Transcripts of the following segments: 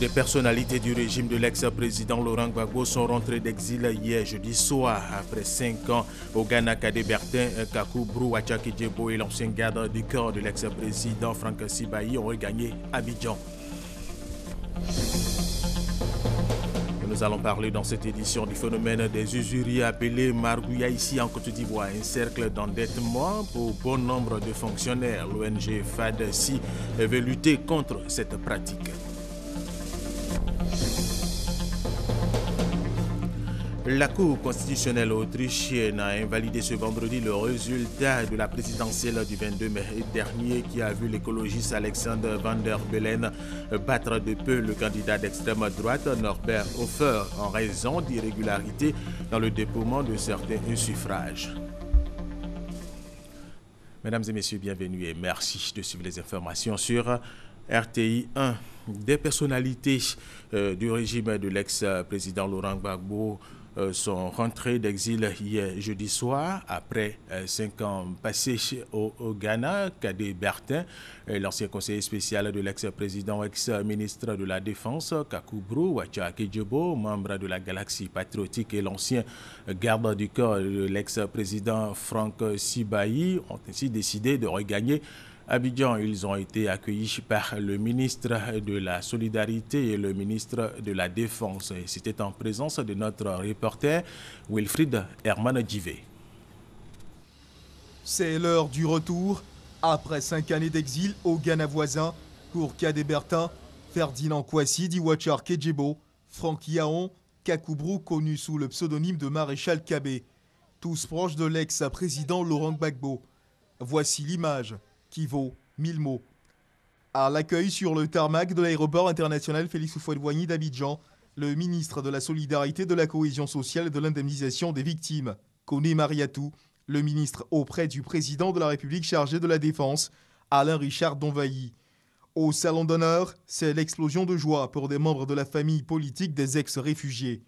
Des personnalités du régime de l'ex-président Laurent Gbagbo sont rentrées d'exil hier jeudi soir. Après 5 ans au Ghana, Kadé Bertin, Kakou Brou, Wachaki Djebo et l'ancien garde du corps de l'ex-président Franck Sibahi ont regagné Abidjan. Nous allons parler dans cette édition du phénomène des usuriers appelés Margouya ici en Côte d'Ivoire. Un cercle d'endettement pour bon nombre de fonctionnaires. L'ONG FADC veut lutter contre cette pratique. La Cour constitutionnelle autrichienne a invalidé ce vendredi le résultat de la présidentielle du 22 mai dernier qui a vu l'écologiste Alexander Van der Bellen battre de peu le candidat d'extrême droite Norbert Hofer en raison d'irrégularités dans le dépouillement de certains suffrages. Mesdames et messieurs, bienvenue et merci de suivre les informations sur RTI 1. Des personnalités du régime de l'ex-président Laurent Gbagbo sont rentrés d'exil hier jeudi soir après 5 ans passés au Ghana. Kadé Bertin, l'ancien conseiller spécial de l'ex-président, ex-ministre de la Défense, Kakou Brou, Wachaki Djebo, membre de la Galaxie patriotique et l'ancien garde du corps de l'ex-président Franck Sibahi ont ainsi décidé de regagner Abidjan. Ils ont été accueillis par le ministre de la Solidarité et le ministre de la Défense. C'était en présence de notre reporter Wilfried Herman Djivé. C'est l'heure du retour. Après 5 années d'exil au Ghana voisin, pour Kadé Bertin, Ferdinand Kouassi, Diwachar Kedjebo, Franck Yaon, Kakou Brou, connu sous le pseudonyme de Maréchal Kabé, tous proches de l'ex-président Laurent Gbagbo. Voici l'image qui vaut 1000 mots. À l'accueil sur le tarmac de l'aéroport international Félix Houphouët-Boigny d'Abidjan, le ministre de la Solidarité, de la Cohésion sociale et de l'indemnisation des victimes, Kone Mariatou, le ministre auprès du président de la République chargé de la Défense, Alain Richard Donvailly. Au salon d'honneur, c'est l'explosion de joie pour des membres de la famille politique des ex-réfugiés.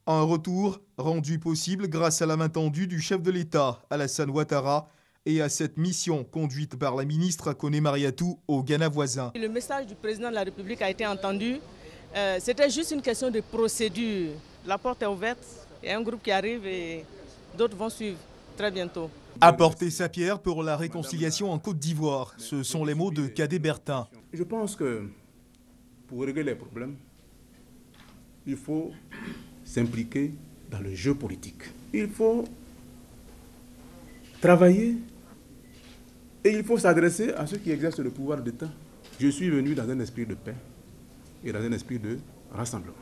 Un retour rendu possible grâce à la main tendue du chef de l'État, Alassane Ouattara, et à cette mission conduite par la ministre Kone Mariatou au Ghana voisin. Le message du président de la République a été entendu. C'était juste une question de procédure. La porte est ouverte, il y a un groupe qui arrive et d'autres vont suivre très bientôt. Apporter sa pierre pour la réconciliation en Côte d'Ivoire, ce sont les mots de Kadé Bertin. Je pense que pour régler les problèmes, il faut s'impliquer dans le jeu politique. Il faut travailler. Et il faut s'adresser à ceux qui exercent le pouvoir d'État. Je suis venu dans un esprit de paix et dans un esprit de rassemblement.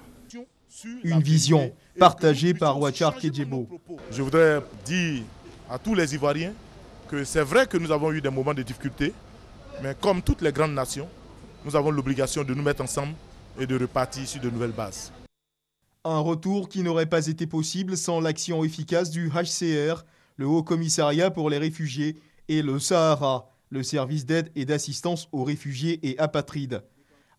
Une vision partagée par Wachaki Djebo. Je voudrais dire à tous les Ivoiriens que c'est vrai que nous avons eu des moments de difficulté, mais comme toutes les grandes nations, nous avons l'obligation de nous mettre ensemble et de repartir sur de nouvelles bases. Un retour qui n'aurait pas été possible sans l'action efficace du HCR, le Haut Commissariat pour les réfugiés, et le Sahara, le service d'aide et d'assistance aux réfugiés et apatrides.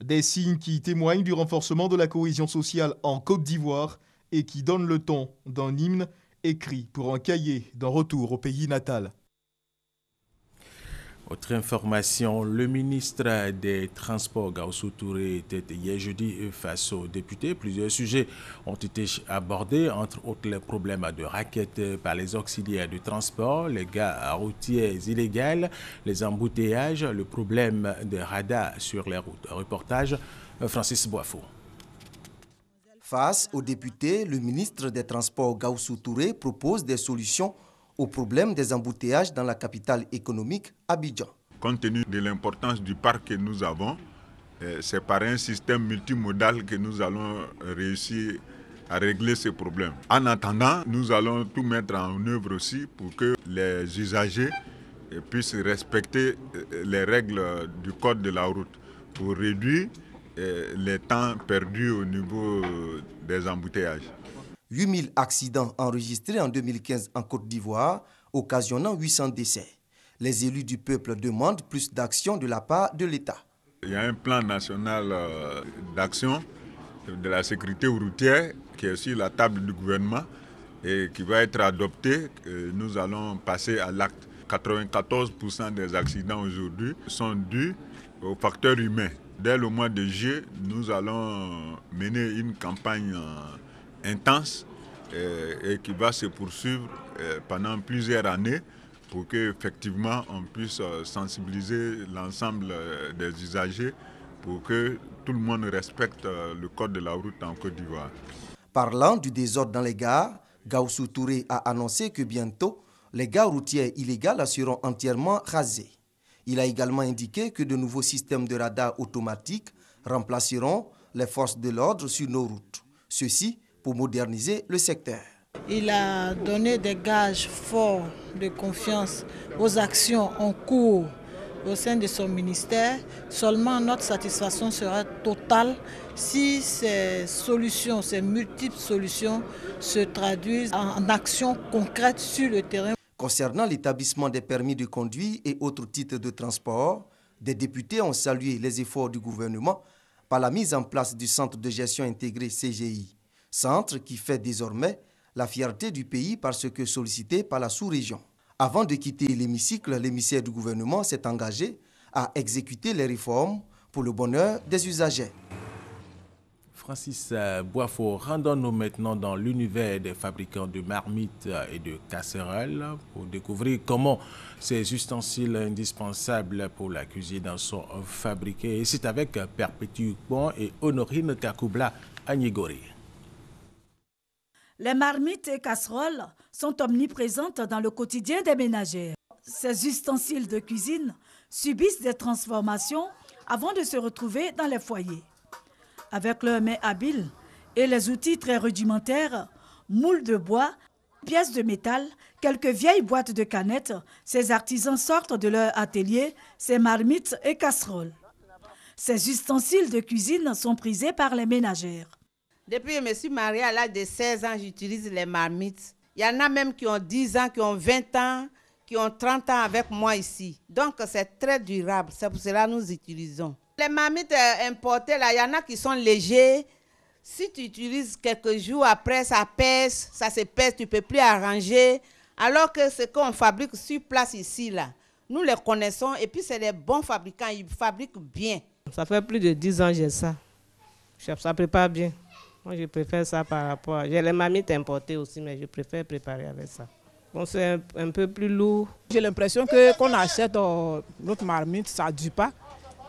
Des signes qui témoignent du renforcement de la cohésion sociale en Côte d'Ivoire et qui donnent le ton d'un hymne écrit pour un cahier d'un retour au pays natal. Autre information, le ministre des Transports, Gaoussou Touré, était hier jeudi face aux députés. Plusieurs sujets ont été abordés, entre autres les problèmes de raquettes par les auxiliaires de transport, les gares routières illégales, les embouteillages, le problème des radars sur les routes. Reportage, Francis Boifo. Face aux députés, le ministre des Transports, Gaoussou Touré, propose des solutions au problème des embouteillages dans la capitale économique, Abidjan. Compte tenu de l'importance du parc que nous avons, c'est par un système multimodal que nous allons réussir à régler ces problèmes. En attendant, nous allons tout mettre en œuvre aussi pour que les usagers puissent respecter les règles du code de la route pour réduire les temps perdus au niveau des embouteillages. 8000 accidents enregistrés en 2015 en Côte d'Ivoire, occasionnant 800 décès. Les élus du peuple demandent plus d'action de la part de l'État. Il y a un plan national d'action de la sécurité routière qui est sur la table du gouvernement et qui va être adopté. Nous allons passer à l'acte. 94% des accidents aujourd'hui sont dus aux facteurs humains. Dès le mois de juillet, nous allons mener une campagne intense et qui va se poursuivre pendant plusieurs années pour qu'effectivement on puisse sensibiliser l'ensemble des usagers pour que tout le monde respecte le code de la route en Côte d'Ivoire. Parlant du désordre dans les gares, Gaussou Touré a annoncé que bientôt, les gares routières illégales seront entièrement rasées. Il a également indiqué que de nouveaux systèmes de radars automatiques remplaceront les forces de l'ordre sur nos routes. Ceci pour moderniser le secteur. Il a donné des gages forts de confiance aux actions en cours au sein de son ministère. Seulement notre satisfaction sera totale si ces solutions, ces multiples solutions se traduisent en actions concrètes sur le terrain. Concernant l'établissement des permis de conduire et autres titres de transport, des députés ont salué les efforts du gouvernement par la mise en place du Centre de gestion intégré CGI. Centre qui fait désormais la fierté du pays parce que sollicité par la sous-région. Avant de quitter l'hémicycle, l'émissaire du gouvernement s'est engagé à exécuter les réformes pour le bonheur des usagers. Francis Boifo, rendons-nous maintenant dans l'univers des fabricants de marmites et de casseroles pour découvrir comment ces ustensiles indispensables pour la cuisine sont fabriqués. Et c'est avec Perpétue Bon et Honorine Kakoubla à Nigori. Les marmites et casseroles sont omniprésentes dans le quotidien des ménagères. Ces ustensiles de cuisine subissent des transformations avant de se retrouver dans les foyers. Avec leurs mains habiles et les outils très rudimentaires, moules de bois, pièces de métal, quelques vieilles boîtes de canettes, ces artisans sortent de leur atelier ces marmites et casseroles. Ces ustensiles de cuisine sont prisés par les ménagères. Depuis que je me suis mariée à l'âge de 16 ans, j'utilise les marmites. Il y en a même qui ont 10 ans, qui ont 20 ans, qui ont 30 ans avec moi ici. Donc c'est très durable, c'est pour cela que nous utilisons. Les marmites importées, là, il y en a qui sont légers. Si tu utilises quelques jours après, ça pèse, ça se pèse, tu ne peux plus arranger. Alors que ce qu'on fabrique sur place ici, là, nous les connaissons et puis c'est les bons fabricants, ils fabriquent bien. Ça fait plus de 10 ans que j'ai ça. Ça prépare bien. Moi, je préfère ça par rapport à... J'ai les marmites importées aussi, mais je préfère préparer avec ça. Bon, c'est un peu plus lourd. J'ai l'impression que quand on achète notre marmite, ça ne dure pas.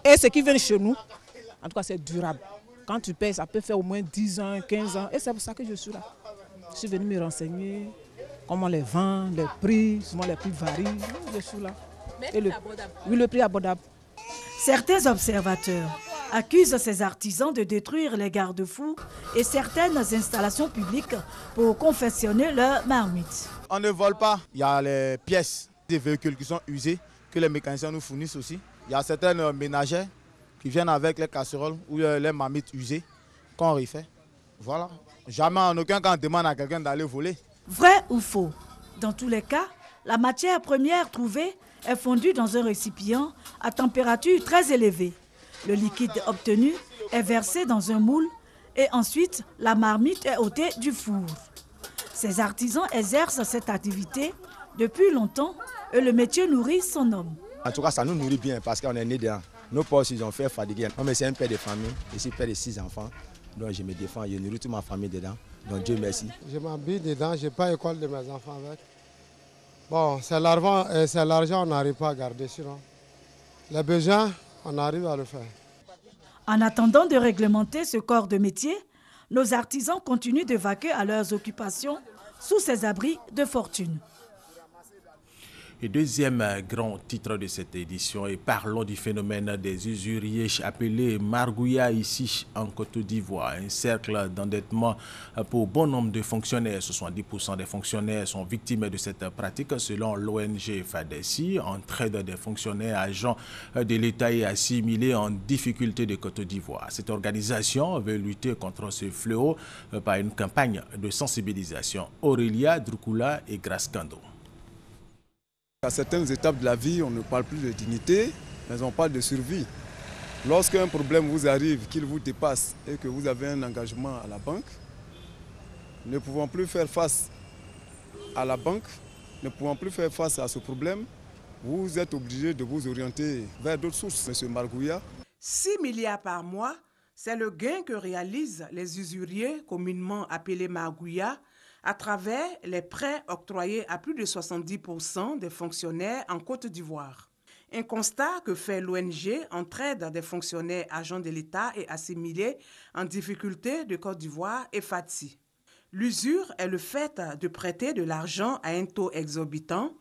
Et ce qui vient chez nous, en tout cas, c'est durable. Quand tu payes, ça peut faire au moins 10 ans, 15 ans. Et c'est pour ça que je suis là. Je suis venu me renseigner comment les vend, les prix, souvent les prix varient. Je suis là. Mais le prix abordable. Oui, le prix abordable. Certains observateurs accusent ces artisans de détruire les garde-fous et certaines installations publiques pour confectionner leurs marmites. On ne vole pas. Il y a les pièces des véhicules qui sont usées, que les mécaniciens nous fournissent aussi. Il y a certaines ménagères qui viennent avec les casseroles ou les marmites usées qu'on refait. Voilà. Jamais en aucun cas on demande à quelqu'un d'aller voler. Vrai ou faux? Dans tous les cas, la matière première trouvée est fondue dans un récipient à température très élevée. Le liquide obtenu est versé dans un moule et ensuite la marmite est ôtée du four. Ces artisans exercent cette activité depuis longtemps et le métier nourrit son homme. En tout cas, ça nous nourrit bien parce qu'on est né dedans. Nos poches, ils ont fait fatiguer. Moi, c'est un père de famille, je suis père de 6 enfants. Donc je me défends, je nourris toute ma famille dedans. Donc Dieu merci. Je m'habille dedans, je n'ai pas école de mes enfants avec. Bon, c'est l'argent, on n'arrive pas à garder sinon. Les besoins, on arrive à le faire. En attendant de réglementer ce corps de métier, nos artisans continuent de vaquer à leurs occupations sous ces abris de fortune. Et deuxième grand titre de cette édition, et parlons du phénomène des usuriers appelés Margouya ici en Côte d'Ivoire. Un cercle d'endettement pour bon nombre de fonctionnaires. 70% des fonctionnaires sont victimes de cette pratique selon l'ONG FADESI. Entraide des fonctionnaires agents de l'État et assimilés en difficulté de Côte d'Ivoire. Cette organisation veut lutter contre ce fléau par une campagne de sensibilisation. Aurélia Drukula et Grace Kando. À certaines étapes de la vie, on ne parle plus de dignité, mais on parle de survie. Lorsqu'un problème vous arrive, qu'il vous dépasse et que vous avez un engagement à la banque, ne pouvant plus faire face à la banque, ne pouvant plus faire face à ce problème, vous êtes obligé de vous orienter vers d'autres sources. Monsieur Margouya. 6 milliards par mois, c'est le gain que réalisent les usuriers, communément appelés margouillas, à travers les prêts octroyés à plus de 70% des fonctionnaires en Côte d'Ivoire. Un constat que fait l'ONG Entraide des fonctionnaires agents de l'État et assimilés en difficulté de Côte d'Ivoire et FATSI. L'usure est le fait de prêter de l'argent à un taux exorbitant.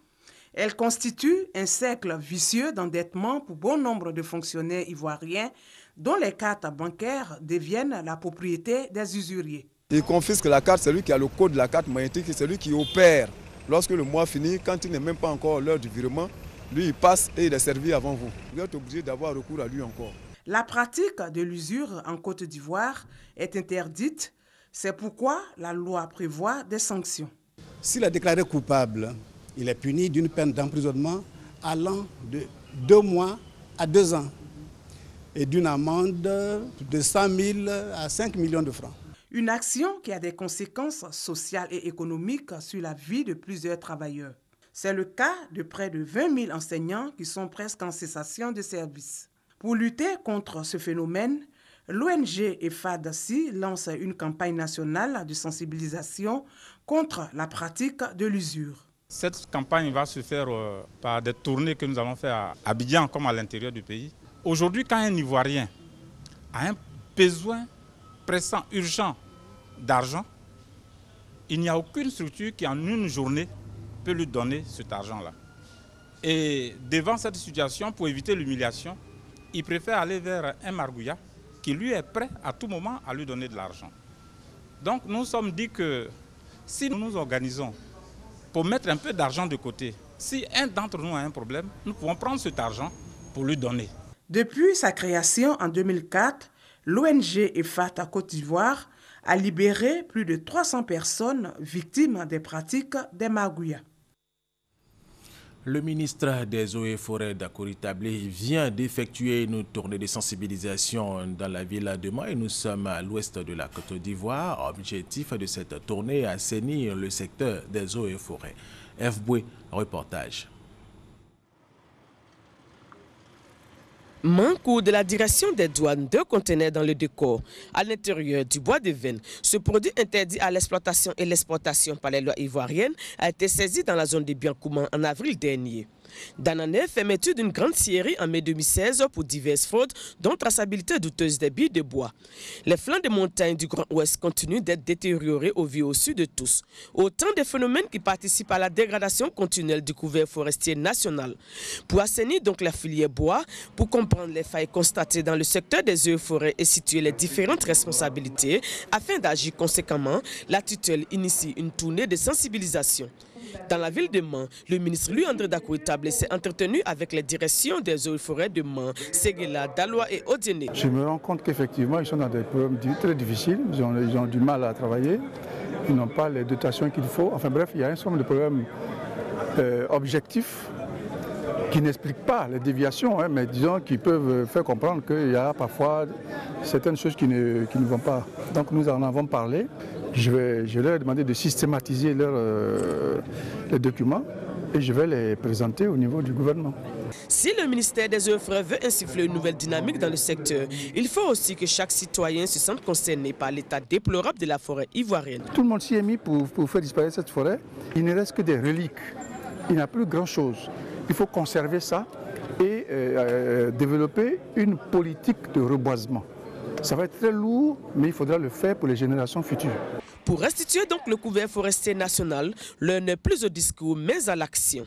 Elle constitue un cercle vicieux d'endettement pour bon nombre de fonctionnaires ivoiriens dont les cartes bancaires deviennent la propriété des usuriers. Il confisque la carte, c'est lui qui a le code de la carte magnétique, c'est lui qui opère. Lorsque le mois finit, quand il n'est même pas encore l'heure du virement, lui il passe et il est servi avant vous. Vous êtes obligé d'avoir recours à lui encore. La pratique de l'usure en Côte d'Ivoire est interdite. C'est pourquoi la loi prévoit des sanctions. S'il est déclaré coupable, il est puni d'une peine d'emprisonnement allant de 2 mois à 2 ans et d'une amende de 100 000 à 5 millions de francs. Une action qui a des conséquences sociales et économiques sur la vie de plusieurs travailleurs. C'est le cas de près de 20 000 enseignants qui sont presque en cessation de service. Pour lutter contre ce phénomène, l'ONG FATSI lance une campagne nationale de sensibilisation contre la pratique de l'usure. Cette campagne va se faire par des tournées que nous allons faire à Abidjan comme à l'intérieur du pays. Aujourd'hui, quand un Ivoirien a un besoin pressant, urgent d'argent, il n'y a aucune structure qui en une journée peut lui donner cet argent-là. Et devant cette situation, pour éviter l'humiliation, il préfère aller vers un margouillat qui lui est prêt à tout moment à lui donner de l'argent. Donc nous nous sommes dit que si nous nous organisons pour mettre un peu d'argent de côté, si un d'entre nous a un problème, nous pouvons prendre cet argent pour lui donner. Depuis sa création en 2004, l'ONG EFAT à Côte d'Ivoire a libéré plus de 300 personnes victimes des pratiques des margouillas. Le ministre des Eaux et Forêts d'Akori Tablé vient d'effectuer une tournée de sensibilisation dans la ville de Mans et nous sommes à l'ouest de la Côte d'Ivoire. Objectif de cette tournée, assainir le secteur des eaux et forêts. F. Boué, reportage. Manque de la direction des douanes, 2 conteneurs dans le décor. À l'intérieur du bois de Vène, ce produit interdit à l'exploitation et l'exportation par les lois ivoiriennes a été saisi dans la zone de Biancouman en avril dernier. Danané, fermeture d'une grande scierie en mai 2016 pour diverses fraudes, dont traçabilité douteuse des billes de bois. Les flancs des montagnes du Grand Ouest continuent d'être détériorés au vu au sud de tous. Autant de phénomènes qui participent à la dégradation continuelle du couvert forestier national. Pour assainir donc la filière bois, pour comprendre les failles constatées dans le secteur des eaux et forêts et situer les différentes responsabilités, afin d'agir conséquemment, la tutelle initie une tournée de sensibilisation. Dans la ville de Mans, le ministre Louis-André Dakoué Tablé s'est entretenu avec les directions des eaux et forêts de Mans, Séguéla, Daloa et Odiéné. Je me rends compte qu'effectivement, ils sont dans des problèmes très difficiles, ils ont du mal à travailler, ils n'ont pas les dotations qu'il faut. Enfin bref, il y a un certain nombre de problèmes objectifs qui n'expliquent pas les déviations, mais disons qui peuvent faire comprendre qu'il y a parfois certaines choses qui ne vont pas. Donc nous en avons parlé. Je leur ai demandé de systématiser les documents et je vais les présenter au niveau du gouvernement. Si le ministère des Eaux et Forêts veut insuffler une nouvelle dynamique dans le secteur, il faut aussi que chaque citoyen se sente concerné par l'état déplorable de la forêt ivoirienne. Tout le monde s'y est mis pour faire disparaître cette forêt. Il ne reste que des reliques. Il n'y a plus grand-chose. Il faut conserver ça et développer une politique de reboisement. Ça va être très lourd, mais il faudra le faire pour les générations futures. Pour restituer donc le couvert forestier national, l'heure n'est plus au discours, mais à l'action.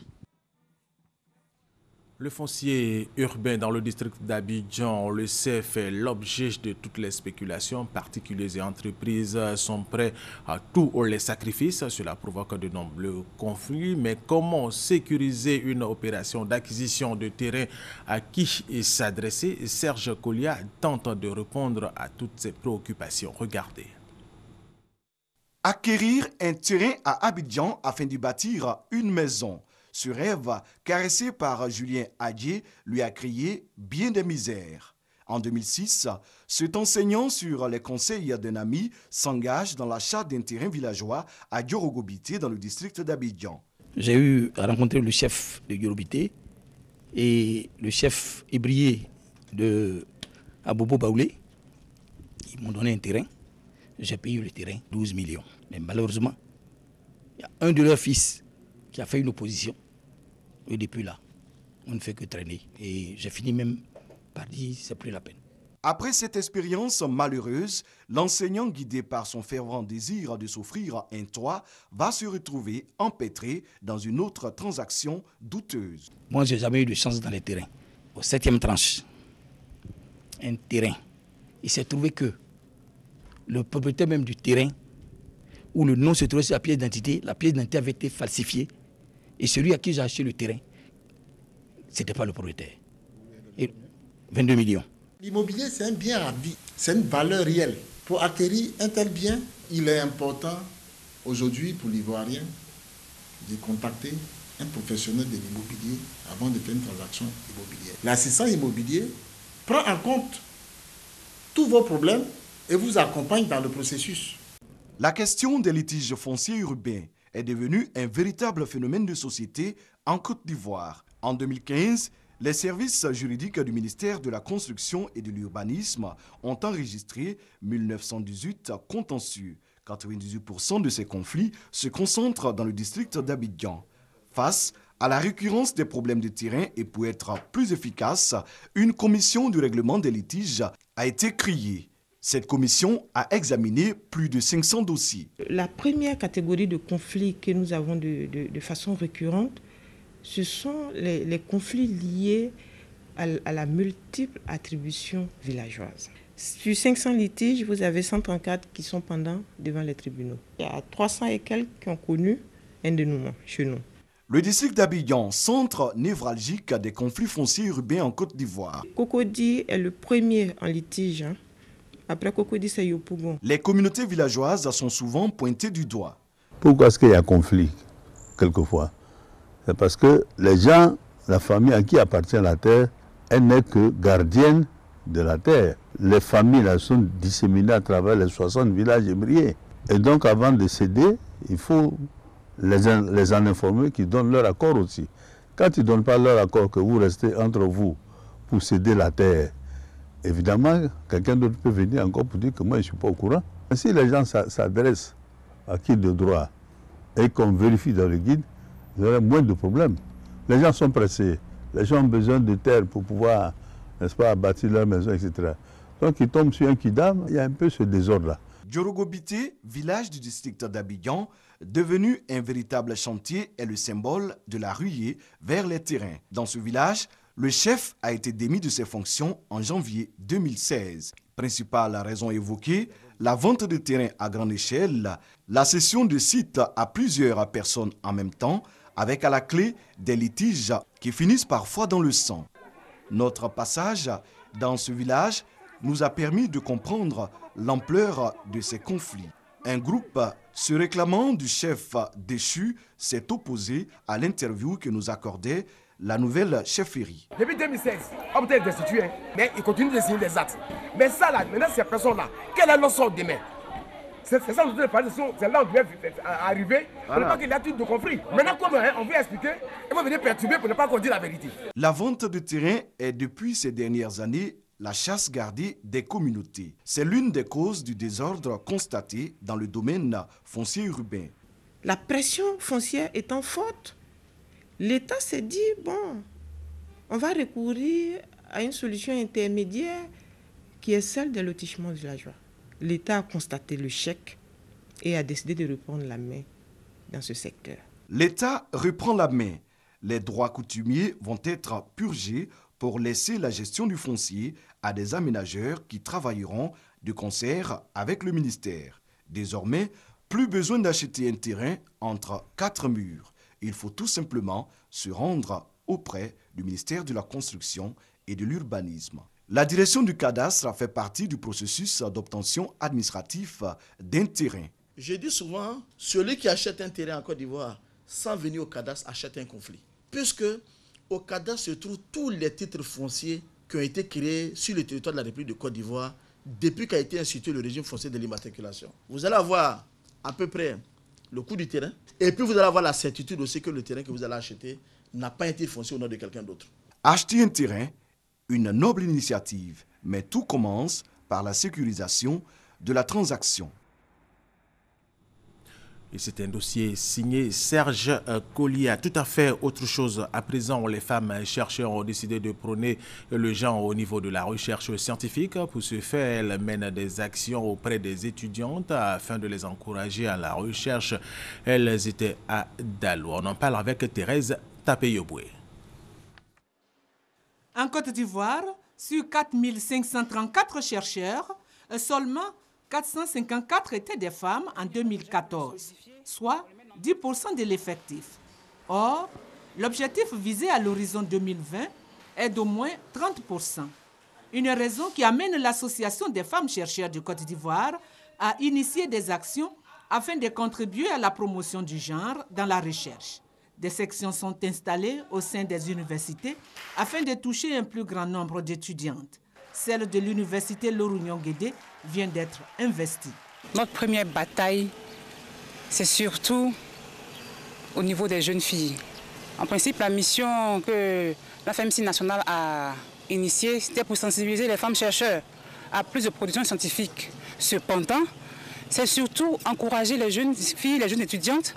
Le foncier urbain dans le district d'Abidjan, on le sait, fait l'objet de toutes les spéculations. Particuliers et entreprises sont prêts à tous les sacrifices. Cela provoque de nombreux conflits. Mais comment sécuriser une opération d'acquisition de terrain à qui s'adresser? Serge Kolia tente de répondre à toutes ces préoccupations. Regardez. Acquérir un terrain à Abidjan afin d'y bâtir une maison. Ce rêve, caressé par Julien Adjé, lui a créé bien des misères. En 2006, cet enseignant sur les conseils d'un ami s'engage dans l'achat d'un terrain villageois à Diorogobité dans le district d'Abidjan. J'ai eu à rencontrer le chef de Diorogobité et le chef ébrier de à Bobo Baoulé. Ils m'ont donné un terrain. J'ai payé le terrain 12 millions. Mais malheureusement, il y a un de leurs fils qui a fait une opposition. Et depuis là, on ne fait que traîner. Et j'ai fini même par dire c'est plus la peine. Après cette expérience malheureuse, l'enseignant, guidé par son fervent désir de s'offrir un toit, va se retrouver empêtré dans une autre transaction douteuse. Moi, je n'ai jamais eu de chance dans les terrains. Au 7e tranche, un terrain. Il s'est trouvé que le propriétaire même du terrain, où le nom se trouvait sur la pièce d'identité avait été falsifiée. Et celui à qui j'ai acheté le terrain, ce n'était pas le propriétaire. Et 22 millions. L'immobilier, c'est un bien à vie, c'est une valeur réelle. Pour acquérir un tel bien, il est important aujourd'hui pour l'Ivoirien de contacter un professionnel de l'immobilier avant de faire une transaction immobilière. L'assistant immobilier prend en compte tous vos problèmes et vous accompagne dans le processus. La question des litiges fonciers urbains est devenue un véritable phénomène de société en Côte d'Ivoire. En 2015, les services juridiques du ministère de la Construction et de l'Urbanisme ont enregistré 1918 contentieux. 98% de ces conflits se concentrent dans le district d'Abidjan. Face à la récurrence des problèmes de terrain et pour être plus efficace, une commission de règlement des litiges a été créée. Cette commission a examiné plus de 500 dossiers. La première catégorie de conflits que nous avons de façon récurrente, ce sont les conflits liés à la multiple attribution villageoise. Sur 500 litiges, vous avez 134 qui sont pendants devant les tribunaux. Il y a 300 et quelques qui ont connu un dénouement chez nous. Le district d'Abidjan, centre névralgique des conflits fonciers urbains en Côte d'Ivoire. Cocody est le premier en litige. Après Cocody, c'est Yopougon. Les communautés villageoises sont souvent pointées du doigt. Pourquoi est-ce qu'il y a conflit quelquefois? C'est parce que les gens, la famille à qui appartient la terre, elle n'est que gardienne de la terre. Les familles là, sont disséminées à travers les 60 villages ébriés. Et donc avant de céder, il faut les en informer qu'ils donnent leur accord aussi. Quand ils ne donnent pas leur accord, que vous restez entre vous pour céder la terre, évidemment, quelqu'un d'autre peut venir encore pour dire que moi je ne suis pas au courant. Et si les gens s'adressent à qui de droit et qu'on vérifie dans le guide, il y aurait moins de problèmes. Les gens sont pressés. Les gens ont besoin de terre pour pouvoir, n'est-ce pas, bâtir leur maison, etc. Donc ils tombent sur un kidam, il y a un peu ce désordre-là. Djorogobité, village du district d'Abidjan, devenu un véritable chantier, est le symbole de la ruée vers les terrains. Dans ce village, le chef a été démis de ses fonctions en janvier 2016. Principale raison évoquée, la vente de terrains à grande échelle, la cession de sites à plusieurs personnes en même temps, avec à la clé des litiges qui finissent parfois dans le sang. Notre passage dans ce village nous a permis de comprendre l'ampleur de ces conflits. Un groupe se réclamant du chef déchu s'est opposé à l'interview que nous accordait la nouvelle chefferie. Depuis 2016, on peut être destitué, mais il continue de signer des actes. Mais ça là, maintenant ces personnes-là, quelle est leur sort demain? C'est ça dont c'est là où on doit arriver pour ne pas qu'il y ait de conflit. Maintenant, comme on veut expliquer, il faut venir perturber pour ne pas qu'on dise la vérité. La vente de terrain est depuis ces dernières années la chasse gardée des communautés. C'est l'une des causes du désordre constaté dans le domaine foncier urbain. La pression foncière étant forte, l'État s'est dit, bon, on va recourir à une solution intermédiaire qui est celle des lotissements villageois. L'État a constaté le chèque et a décidé de reprendre la main dans ce secteur. L'État reprend la main. Les droits coutumiers vont être purgés pour laisser la gestion du foncier à des aménageurs qui travailleront de concert avec le ministère. Désormais, plus besoin d'acheter un terrain entre 4 murs. Il faut tout simplement se rendre auprès du ministère de la Construction et de l'Urbanisme. La direction du cadastre fait partie du processus d'obtention administratif d'un terrain. Je dis souvent, celui qui achète un terrain en Côte d'Ivoire sans venir au cadastre achète un conflit. Puisque au cadastre se trouvent tous les titres fonciers qui ont été créés sur le territoire de la République de Côte d'Ivoire depuis qu'a été institué le régime foncier de l'immatriculation. Vous allez avoir à peu près le coût du terrain et puis vous allez avoir la certitude aussi que le terrain que vous allez acheter n'a pas été foncier au nom de quelqu'un d'autre. Acheter un terrain Une noble initiative, mais tout commence par la sécurisation de la transaction. Et c'est un dossier signé Serge Collia. Tout à fait autre chose. À présent, les femmes chercheurs ont décidé de prôner le genre au niveau de la recherche scientifique. Pour ce faire, elles mènent des actions auprès des étudiantes afin de les encourager à la recherche. Elles étaient à Dalo. On en parle avec Thérèse Tapeyoboué. En Côte d'Ivoire, sur 4534 chercheurs, seulement 454 étaient des femmes en 2014, soit 10% de l'effectif. Or, l'objectif visé à l'horizon 2020 est d'au moins 30%. Une raison qui amène l'Association des femmes chercheurs de Côte d'Ivoire à initier des actions afin de contribuer à la promotion du genre dans la recherche. Des sections sont installées au sein des universités afin de toucher un plus grand nombre d'étudiantes. Celle de l'université Lorounion-Guédé vient d'être investie. Notre première bataille, c'est surtout au niveau des jeunes filles. En principe, la mission que la FMC nationale a initiée, c'était pour sensibiliser les femmes chercheurs à plus de production scientifique. Cependant, c'est surtout encourager les jeunes filles, les jeunes étudiantes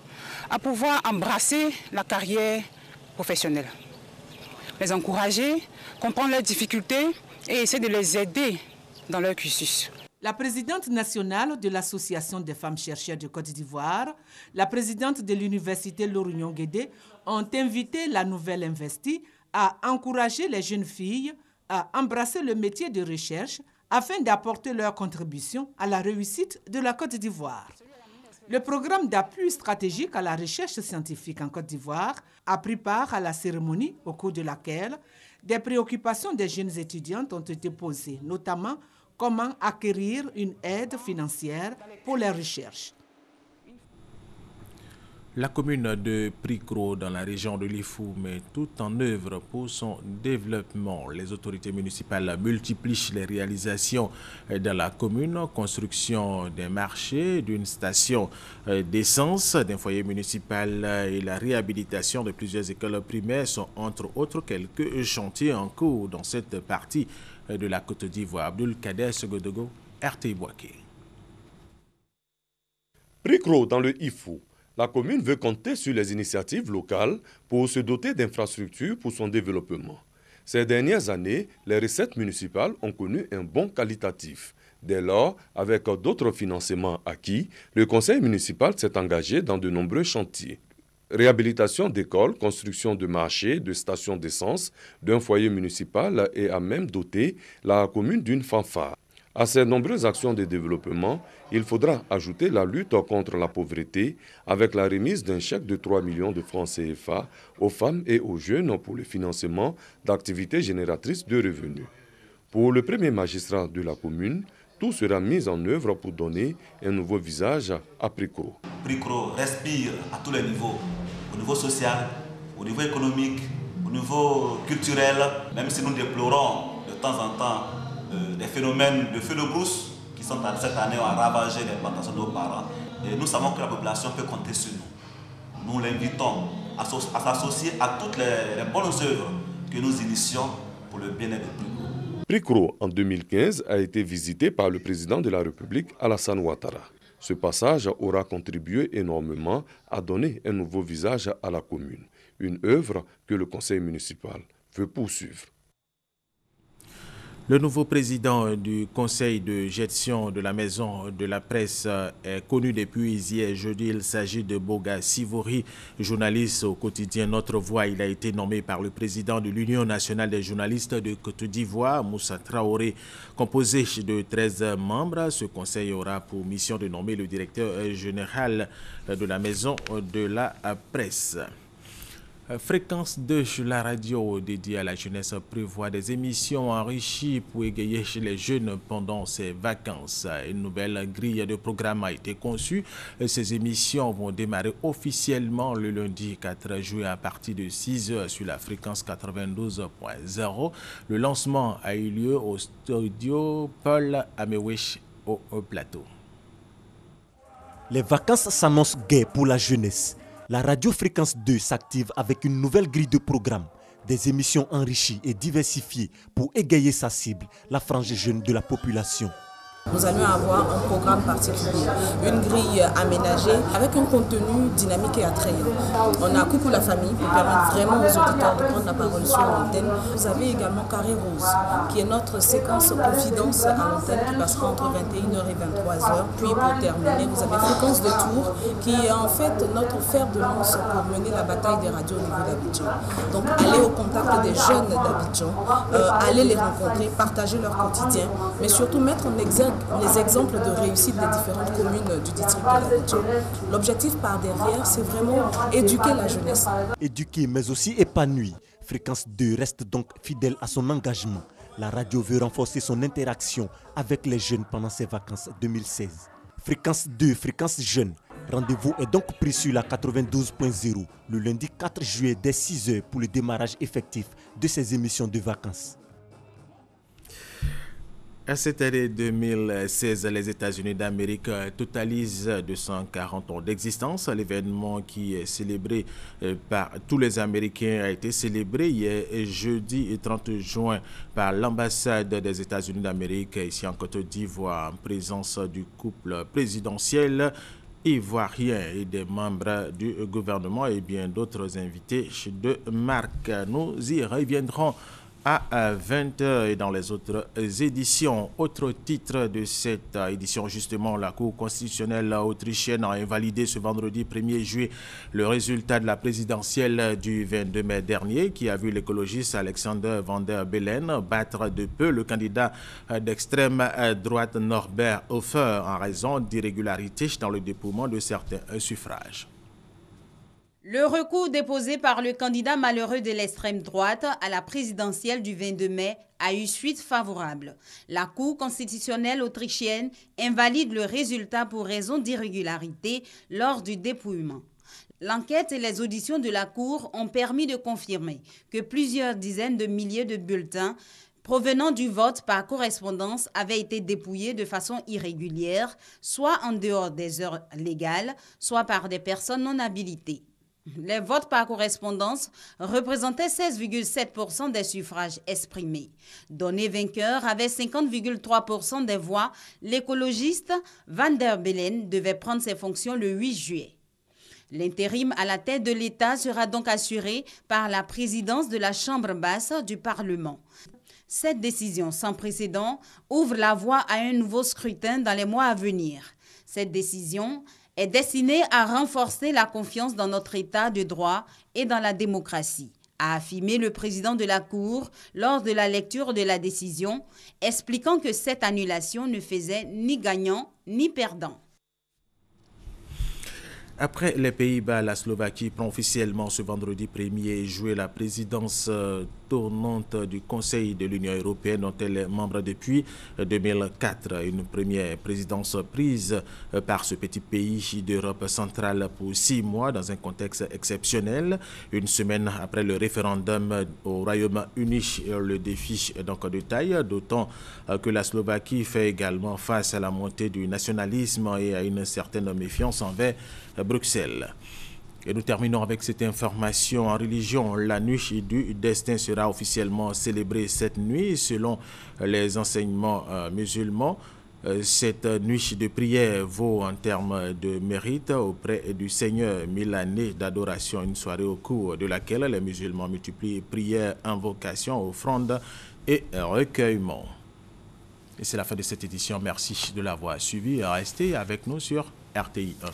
à pouvoir embrasser la carrière professionnelle. Les encourager, comprendre leurs difficultés et essayer de les aider dans leur cursus. La présidente nationale de l'Association des femmes chercheurs de Côte d'Ivoire, la présidente de l'université Lorounion-Guédé ont invité la nouvelle investie à encourager les jeunes filles à embrasser le métier de recherche afin d'apporter leur contribution à la réussite de la Côte d'Ivoire. Le programme d'appui stratégique à la recherche scientifique en Côte d'Ivoire a pris part à la cérémonie au cours de laquelle des préoccupations des jeunes étudiantes ont été posées, notamment comment acquérir une aide financière pour les recherches. La commune de Pricro, dans la région de Lifou, met tout en œuvre pour son développement. Les autorités municipales multiplient les réalisations dans la commune, construction d'un marché, d'une station d'essence, d'un foyer municipal et la réhabilitation de plusieurs écoles primaires sont entre autres quelques chantiers en cours dans cette partie de la Côte d'Ivoire. Abdul Kader Segodogo, RTI Boaké. Pricro dans le Ifou. La commune veut compter sur les initiatives locales pour se doter d'infrastructures pour son développement. Ces dernières années, les recettes municipales ont connu un bond qualitatif. Dès lors, avec d'autres financements acquis, le conseil municipal s'est engagé dans de nombreux chantiers. Réhabilitation d'écoles, construction de marchés, de stations d'essence, d'un foyer municipal et a même doté la commune d'une fanfare. À ces nombreuses actions de développement, il faudra ajouter la lutte contre la pauvreté avec la remise d'un chèque de 3 millions de francs CFA aux femmes et aux jeunes pour le financement d'activités génératrices de revenus. Pour le premier magistrat de la commune, tout sera mis en œuvre pour donner un nouveau visage à Pricro. Pricro respire à tous les niveaux, au niveau social, au niveau économique, au niveau culturel, même si nous déplorons de temps en temps des phénomènes de feux de brousse qui sont cette année ont ravagé les plantations de nos parents. Et nous savons que la population peut compter sur nous. Nous l'invitons à s'associer à toutes les bonnes œuvres que nous initions pour le bien-être de Pricro. Pricro, en 2015, a été visité par le président de la République, Alassane Ouattara. Ce passage aura contribué énormément à donner un nouveau visage à la commune, une œuvre que le conseil municipal veut poursuivre. Le nouveau président du conseil de gestion de la maison de la presse est connu depuis hier jeudi. Il s'agit de Boga Sivori, journaliste au quotidien Notre Voix. Il a été nommé par le président de l'Union nationale des journalistes de Côte d'Ivoire, Moussa Traoré. Composé de 13 membres, ce conseil aura pour mission de nommer le directeur général de la maison de la presse. Fréquence 2 sur la radio dédiée à la jeunesse prévoit des émissions enrichies pour égayer chez les jeunes pendant ces vacances. Une nouvelle grille de programme a été conçue. Ces émissions vont démarrer officiellement le lundi 4 juillet à partir de 6h sur la fréquence 92.0. Le lancement a eu lieu au studio Paul Amewish au plateau. Les vacances s'annoncent gaies pour la jeunesse. La radio Fréquence 2 s'active avec une nouvelle grille de programme. des émissions enrichies et diversifiées pour égayer sa cible, la frange jeune de la population. Nous allons avoir un programme particulier, une grille aménagée avec un contenu dynamique et attrayant. On a Coucou la famille pour permettre vraiment aux auditeurs de prendre la parole sur l'antenne. Vous avez également Carré Rose, qui est notre séquence confidence à l'antenne qui passera entre 21h et 23h. Puis pour terminer, vous avez Fréquence de Tour, qui est en fait notre fer de lance pour mener la bataille des radios au niveau d'Abidjan. Donc allez au contact des jeunes d'Abidjan, allez les rencontrer, partager leur quotidien, mais surtout mettre en exergue les exemples de réussite des différentes communes du district d'Abidjan. L'objectif par derrière, c'est vraiment éduquer la jeunesse. Éduquer mais aussi épanouir. Fréquence 2 reste donc fidèle à son engagement. La radio veut renforcer son interaction avec les jeunes pendant ses vacances 2016. Fréquence 2, fréquence jeune. Rendez-vous est donc pris sur la 92.0 le lundi 4 juillet dès 6h pour le démarrage effectif de ces émissions de vacances. À cette année 2016, les États-Unis d'Amérique totalisent 240 ans d'existence. L'événement qui est célébré par tous les Américains a été célébré hier jeudi 30 juin par l'ambassade des États-Unis d'Amérique ici en Côte d'Ivoire en présence du couple présidentiel ivoirien et des membres du gouvernement et bien d'autres invités de marque. Nous y reviendrons à 20h et dans les autres éditions. Autre titre de cette édition, justement, la Cour constitutionnelle autrichienne a invalidé ce vendredi 1er juillet le résultat de la présidentielle du 22 mai dernier qui a vu l'écologiste Alexander Van der Bellen battre de peu le candidat d'extrême droite Norbert Hofer en raison d'irrégularités dans le dépouillement de certains suffrages. Le recours déposé par le candidat malheureux de l'extrême droite à la présidentielle du 22 mai a eu suite favorable. La Cour constitutionnelle autrichienne invalide le résultat pour raison d'irrégularité lors du dépouillement. L'enquête et les auditions de la Cour ont permis de confirmer que plusieurs dizaines de milliers de bulletins provenant du vote par correspondance avaient été dépouillés de façon irrégulière, soit en dehors des heures légales, soit par des personnes non habilitées. Les votes par correspondance représentaient 16,7% des suffrages exprimés. Donné vainqueur avec 50,3% des voix, l'écologiste Van der Bellen devait prendre ses fonctions le 8 juillet. L'intérim à la tête de l'État sera donc assuré par la présidence de la Chambre basse du Parlement. Cette décision sans précédent ouvre la voie à un nouveau scrutin dans les mois à venir. Cette décision est destinée à renforcer la confiance dans notre État de droit et dans la démocratie, a affirmé le président de la Cour lors de la lecture de la décision, expliquant que cette annulation ne faisait ni gagnant ni perdant. Après les Pays-Bas, la Slovaquie prend officiellement ce vendredi 1er juillet la présidence tournante du Conseil de l'Union européenne dont elle est membre depuis 2004. Une première présidence prise par ce petit pays d'Europe centrale pour 6 mois dans un contexte exceptionnel. Une semaine après le référendum au Royaume-Uni, le défi est donc de taille, d'autant que la Slovaquie fait également face à la montée du nationalisme et à une certaine méfiance envers Bruxelles. Et nous terminons avec cette information en religion. La nuit du destin sera officiellement célébrée cette nuit selon les enseignements musulmans. Cette nuit de prière vaut en termes de mérite auprès du Seigneur 1000 années d'adoration, une soirée au cours de laquelle les musulmans multiplient prières, invocations, offrandes et recueillements. Et c'est la fin de cette édition. Merci de l'avoir suivi. Restez avec nous sur RTI 1.